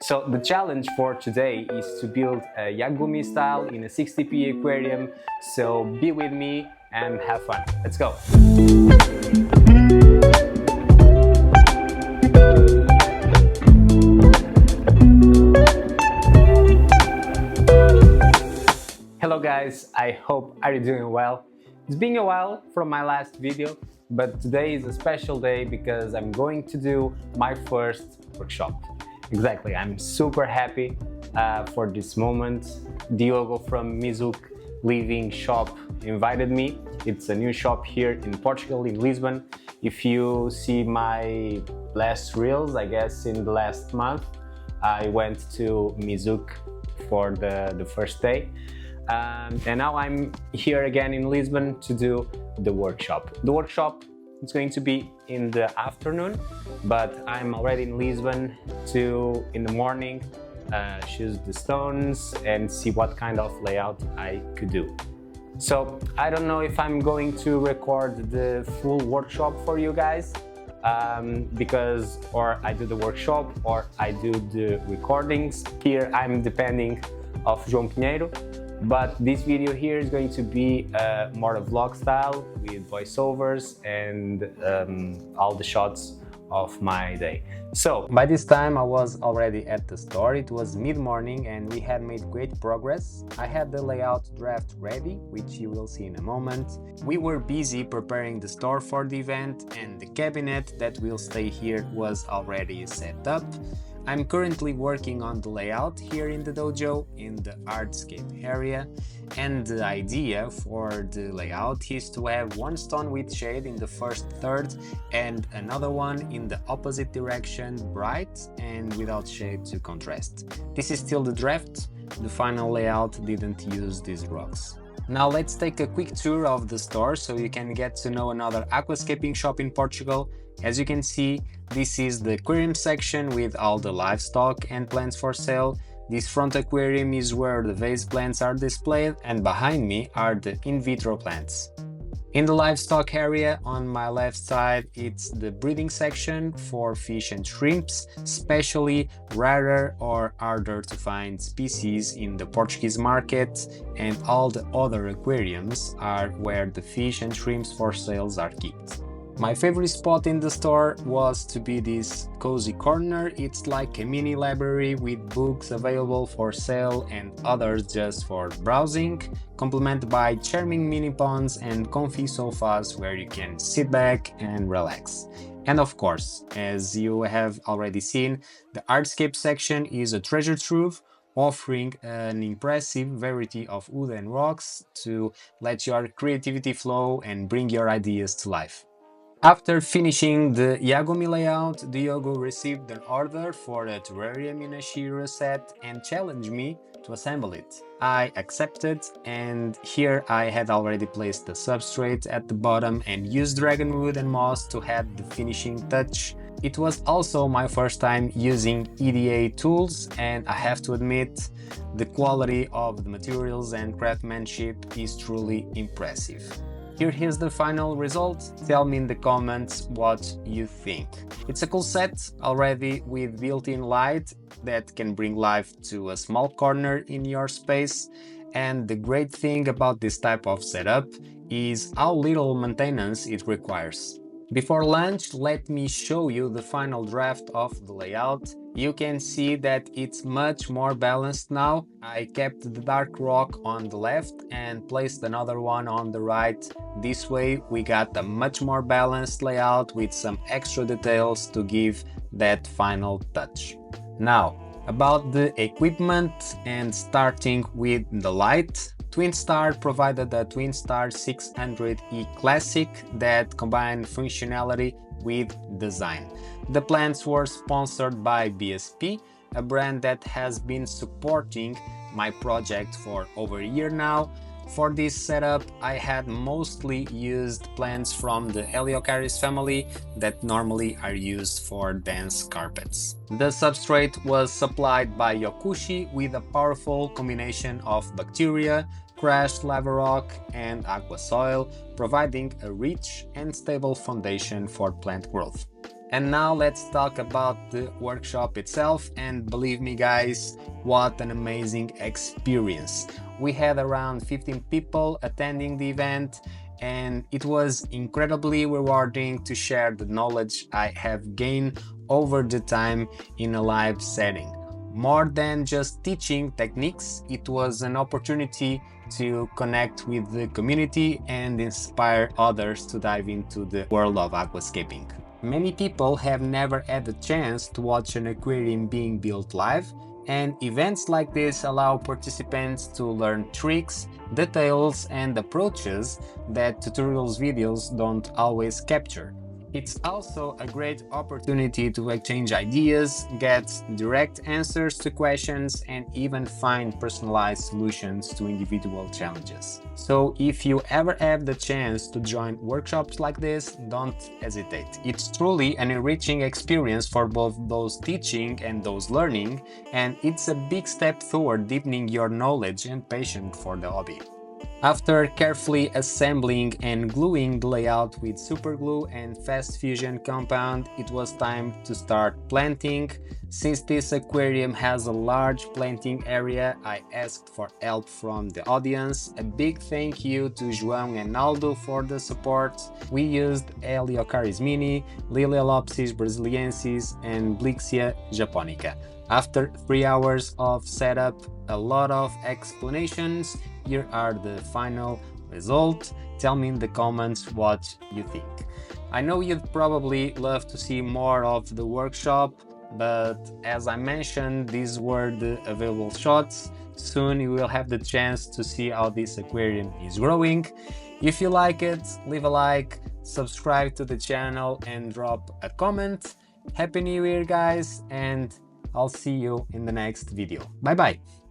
So the challenge for today is to build a Yagumi style in a 60p aquarium. So be with me and have fun. Let's go. Hello guys, I hope you're doing well. It's been a while from my last video, but today is a special day because I'm going to do my first workshop. Exactly, I'm super happy for this moment. Diogo from Mizuke Living Shop invited me. It's a new shop here in Portugal, in Lisbon. If you see my last reels, I guess in the last month, I went to Mizuke for the first day. And now I'm here again in Lisbon to do the workshop. The workshop is going to be in the afternoon, but I'm already in Lisbon to, in the morning, choose the stones and see what kind of layout I could do. So I don't know if I'm going to record the full workshop for you guys, because or I do the workshop or I do the recordings. Here I'm depending of João Pinheiro. But this video here is going to be more a vlog style with voiceovers and all the shots of my day. So by this time I was already at the store. It was mid-morning and we had made great progress. I had the layout draft ready, which you will see in a moment. We were busy preparing the store for the event and the cabinet that will stay here was already set up. I'm currently working on the layout here in the dojo in the hardscape area, and the idea for the layout is to have one stone with shade in the first third and another one in the opposite direction, bright and without shade to contrast. This is still the draft. The final layout didn't use these rocks. Now let's take a quick tour of the store so you can get to know another aquascaping shop in Portugal. As you can see, this is the aquarium section with all the livestock and plants for sale. This front aquarium is where the vase plants are displayed, and behind me are the in vitro plants. In the livestock area on my left side, it's the breeding section for fish and shrimps, especially rarer or harder to find species in the Portuguese market, and all the other aquariums are where the fish and shrimps for sales are kept. My favorite spot in the store was to be this cozy corner. It's like a mini library with books available for sale and others just for browsing, complemented by charming mini ponds and comfy sofas where you can sit back and relax. And of course, as you have already seen, the hardscape section is a treasure trove, offering an impressive variety of wood and rocks to let your creativity flow and bring your ideas to life. After finishing the Yagumi layout, Diogo received an order for a Terrarium in a Shiro set and challenged me to assemble it. I accepted, and here I had already placed the substrate at the bottom and used dragonwood and moss to add the finishing touch. It was also my first time using EDA tools, and I have to admit, the quality of the materials and craftsmanship is truly impressive. Here is the final result. Tell me in the comments what you think. It's a cool set already with built-in light that can bring life to a small corner in your space. And the great thing about this type of setup is how little maintenance it requires. Before lunch, let me show you the final draft of the layout. You can see that it's much more balanced now. I kept the dark rock on the left and placed another one on the right. This way we got a much more balanced layout with some extra details to give that final touch. Now, about the equipment, and starting with the light. Twinstar provided a Twinstar 600E Classic that combined functionality with design. The plants were sponsored by BSP, a brand that has been supporting my project for over a year now. For this setup, I had mostly used plants from the Heliocaris family that normally are used for dense carpets. The substrate was supplied by Yokushi with a powerful combination of bacteria, crushed lava rock and aqua soil, providing a rich and stable foundation for plant growth. And now let's talk about the workshop itself, and believe me guys, what an amazing experience. We had around 15 people attending the event, and it was incredibly rewarding to share the knowledge I have gained over the time in a live setting. More than just teaching techniques, it was an opportunity to connect with the community and inspire others to dive into the world of aquascaping. Many people have never had the chance to watch an aquarium being built live, and events like this allow participants to learn tricks, details, and approaches that tutorials videos don't always capture. It's also a great opportunity to exchange ideas, get direct answers to questions, and even find personalized solutions to individual challenges. So if you ever have the chance to join workshops like this, don't hesitate. It's truly an enriching experience for both those teaching and those learning, and it's a big step toward deepening your knowledge and passion for the hobby. After carefully assembling and gluing the layout with superglue and fast fusion compound, it was time to start planting. Since this aquarium has a large planting area, I asked for help from the audience. A big thank you to João and Aldo for the support. We used Heliocaris mini, Liliolopsis brasiliensis and Blixia japonica. After 3 hours of setup, a lot of explanations, here are the final result. Tell me in the comments what you think. I know you'd probably love to see more of the workshop, but as I mentioned, these were the available shots. Soon you will have the chance to see how this aquarium is growing. If you like it, leave a like, subscribe to the channel and drop a comment. Happy New Year guys, and I'll see you in the next video. Bye bye!